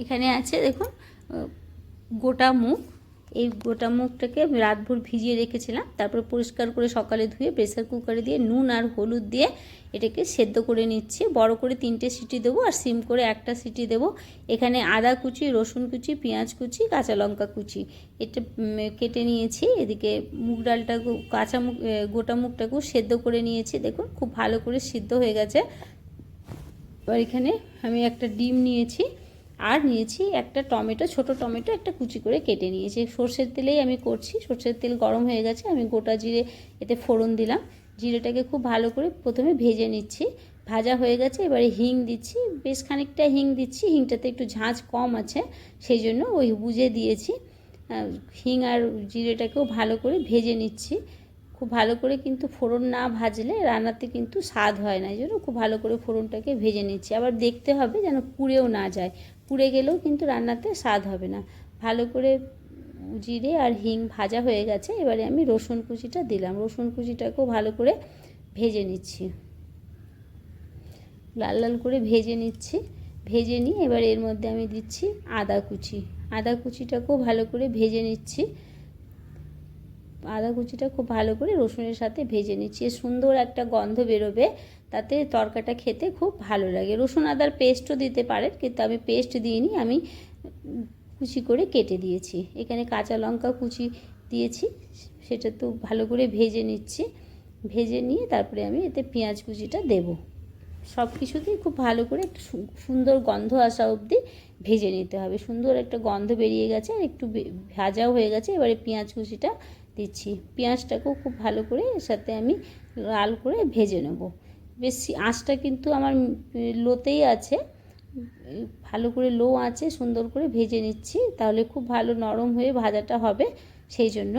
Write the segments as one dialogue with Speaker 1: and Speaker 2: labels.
Speaker 1: এখানে আছে দেখুন গোটা মুগ। এই গোটা মুগটাকে রাতভর ভিজিয়ে রেখেছিলাম, তারপরে পরিষ্কার করে সকালে ধুয়ে প্রেসার কুকারে দিয়ে নুন আর হলুদ দিয়ে এটাকে সেদ্ধ করে নিচ্ছি। বড় করে 3টে সিটি দেবো আর সিম করে 1টা সিটি দেবো। এখানে আদা কুচি, রসুন কুচি, পেঁয়াজ কুচি, কাঁচা লঙ্কা কুচি এটা কেটে নিয়েছি। এদিকে মুগ ডালটাকে কাঁচা মুগ গোটা মুগটাকেও সেদ্ধ করে নিয়েছি। দেখুন খুব ভালো করে সিদ্ধ হয়ে গেছে। এবার এখানে আমি একটা ডিম নিয়েছি আর নিয়েছি একটা টমেটো, ছোট টমেটো একটা কুচি করে কেটে নিয়েছি। সর্ষের তেলেই আমি করছি। সর্ষের তেল গরম হয়ে গেছে, আমি গোটা জিরে এতে ফোড়ন দিলাম। জিরেটাকে খুব ভালো করে প্রথমে ভেজে নিচ্ছি। ভাজা হয়ে গেছে, এবারে হিং দিচ্ছি, বেশ খানিকটা হিং দিচ্ছি। হিংটাতে একটু ঝাঁঝ কম আছে, সেই জন্য ওই বুঝে দিয়েছি। হিং আর জিরেটাকেও ভালো করে ভেজে নিচ্ছি। খুব ভালো করে কিন্তু ফোড়ন না ভাজলে রান্নাতে কিন্তু স্বাদ হয় না, এই জন্য খুব ভালো করে ফোড়নটাকে ভেজে নিচ্ছি। আবার দেখতে হবে যেন পুড়েও না যায়, পুড়ে গেলেও কিন্তু রান্নাতে স্বাদ হবে না। ভালো করে জিরে আর হিং ভাজা হয়ে গেছে, এবারে আমি রসুন কুচিটা দিলাম। রসুন কুচিটাকেও ভালো করে ভেজে নিচ্ছি, লাল লাল করে ভেজে নিচ্ছি। ভেজে নিয়ে এবার এর মধ্যে আমি দিচ্ছি আদা কুচি। আদা কুচিটাকেও ভালো করে ভেজে নিচ্ছি। আদা কুচিটা খুব ভালো করে রসুনের সাথে ভেজে নিচ্ছি। সুন্দর একটা গন্ধ বেরোবে, তাতে তরকাটা খেতে খুব ভালো লাগে। রসুন আদার পেস্টও দিতে পারেন, কিন্তু আমি পেস্ট দিইনি, আমি কুচি করে কেটে দিয়েছি। এখানে কাঁচা লঙ্কা কুচি দিয়েছি, সেটা তো ভালো করে ভেজে নিচ্ছি। ভেজে নিয়ে তারপরে আমি এতে পেঁয়াজ কুচিটা দেব। সব কিছুতেই খুব ভালো করে একটু সুন্দর গন্ধ আসা অবধি ভেজে নিতে হবে। সুন্দর একটা গন্ধ বেরিয়ে গেছে আর একটু ভাজাও হয়ে গেছে। এবারে পেঁয়াজ কুচিটা দিচ্ছি। পেঁয়াজটাকেও খুব ভালো করে এর সাথে আমি লাল করে ভেজে নেব। বেশি আঁচটা কিন্তু আমার লোতেই আছে, ভালো করে লো আঁচে সুন্দর করে ভেজে নিচ্ছি, তাহলে খুব ভালো নরম হয়ে ভাজাটা হবে। সেই জন্য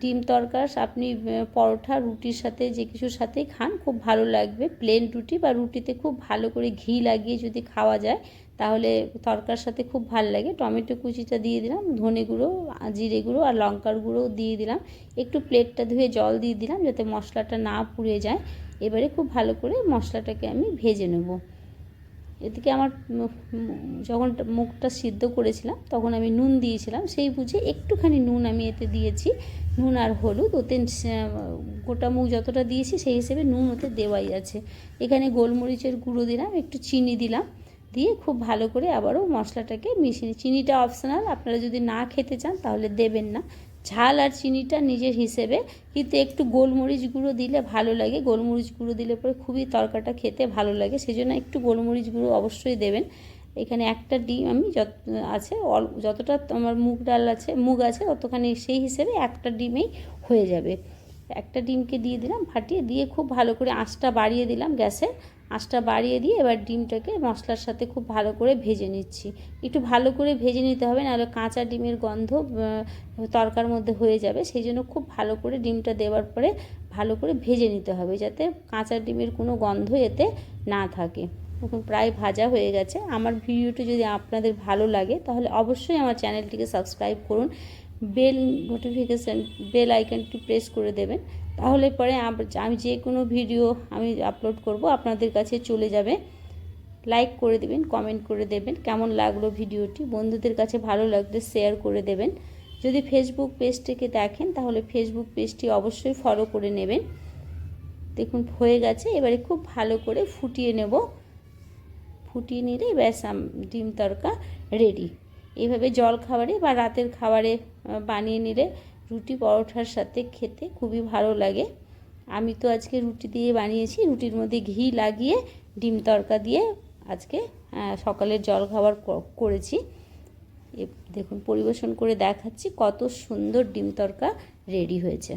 Speaker 1: ডিম তরকার আপনি পরোটা রুটির সাথে যে কিছুর সাথেই খান খুব ভালো লাগবে। প্লেন রুটি বা রুটিতে খুব ভালো করে ঘি লাগিয়ে যদি খাওয়া যায় তাহলে তরকার সাথে খুব ভালো লাগে। টমেটো কুচিটা দিয়ে দিলাম, ধনে গুঁড়ো, জিরে গুঁড়ো আর লঙ্কার গুঁড়ো দিয়ে দিলাম। একটু প্লেটটা ধুয়ে জল দিয়ে দিলাম যাতে মশলাটা না পুড়ে যায়। এবারে খুব ভালো করে মশলাটাকে আমি ভেজে নেব। এদিকে আমার যখন মুগটা সিদ্ধ করেছিলাম তখন আমি নুন দিয়েছিলাম, সেই বুঝে একটুখানি নুন আমি এতে দিয়েছি। নুন আর হলুদ ওতে গোটা মুগ যতটা দিয়েছি সেই হিসেবে নুন ওতে দেওয়াই আছে। এখানে গোলমরিচের গুঁড়ো দিলাম, একটু চিনি দিলাম, দিয়ে খুব ভালো করে আবারও মশলাটাকে মিশিয়ে। চিনিটা অপশনাল, আপনারা যদি না খেতে চান তাহলে দেবেন না। ঝাল আর চিনিটা নিজের হিসেবে, কিন্তু একটু গোলমরিচ গুঁড়ো দিলে ভালো লাগে। গোলমরিচ গুঁড়ো দিলে পরে খুবই তরকাটা খেতে ভালো লাগে, সেই জন্য একটু গোলমরিচ গুঁড়ো অবশ্যই দেবেন। এখানে একটা ডিম আমি যতটা আমার মুগ আছে ততখানি, সেই হিসেবে একটা ডিমেই হয়ে যাবে। একটা ডিমকে দিয়ে দিলাম, ফাটিয়ে দিয়ে খুব ভালো করে আঁচটা বাড়িয়ে দিলাম, গ্যাসের আঁচটা বাড়িয়ে দিয়ে এবার ডিমটাকে মশলার সাথে খুব ভালো করে ভেজে নিচ্ছি। একটু ভালো করে ভেজে নিতে হবে, নাহলে কাঁচা ডিমের গন্ধ তরকার মধ্যে হয়ে যাবে। সেই জন্য খুব ভালো করে ডিমটা দেওয়ার পরে ভালো করে ভেজে নিতে হবে, যাতে কাঁচা ডিমের কোনো গন্ধ এতে না থাকে। এখন প্রায় ভাজা হয়ে গেছে। আমার ভিডিওটি যদি আপনাদের ভালো লাগে তাহলে অবশ্যই আমার চ্যানেলটিকে সাবস্ক্রাইব করুন, বেল আইকনটি প্রেস করে দেবেন, তাহলে পরে আমি যে কোনো ভিডিও আমি আপলোড করব আপনাদের কাছে চলে যাবে। লাইক করে দেবেন, কমেন্ট করে দেবেন কেমন লাগলো ভিডিওটি। বন্ধুদের কাছে ভালো লাগলে শেয়ার করে দেবেন। যদি ফেসবুক পেজ থেকে দেখেন তাহলে ফেসবুক পেজটি অবশ্যই ফলো করে নেবেন। দেখুন হয়ে গেছে, এবারে খুব ভালো করে ফুটিয়ে নেব। ফুটিয়ে নিলে ব্যাস ডিম তরকা রেডি। এইভাবে জল খাবারে বা রাতের খাবারে বানিয়ে নিলে রুটি পরোটার সাথে খেতে খুবই ভালো লাগে। আমি তো আজকে রুটি দিয়ে বানিয়েছি, রুটির মধ্যে ঘি লাগিয়ে ডিম তরকা দিয়ে আজকে সকালের জল খাবার করেছি। দেখুন পরিবেশন করে দেখাচ্ছি কত সুন্দর ডিম তরকা রেডি হয়েছে।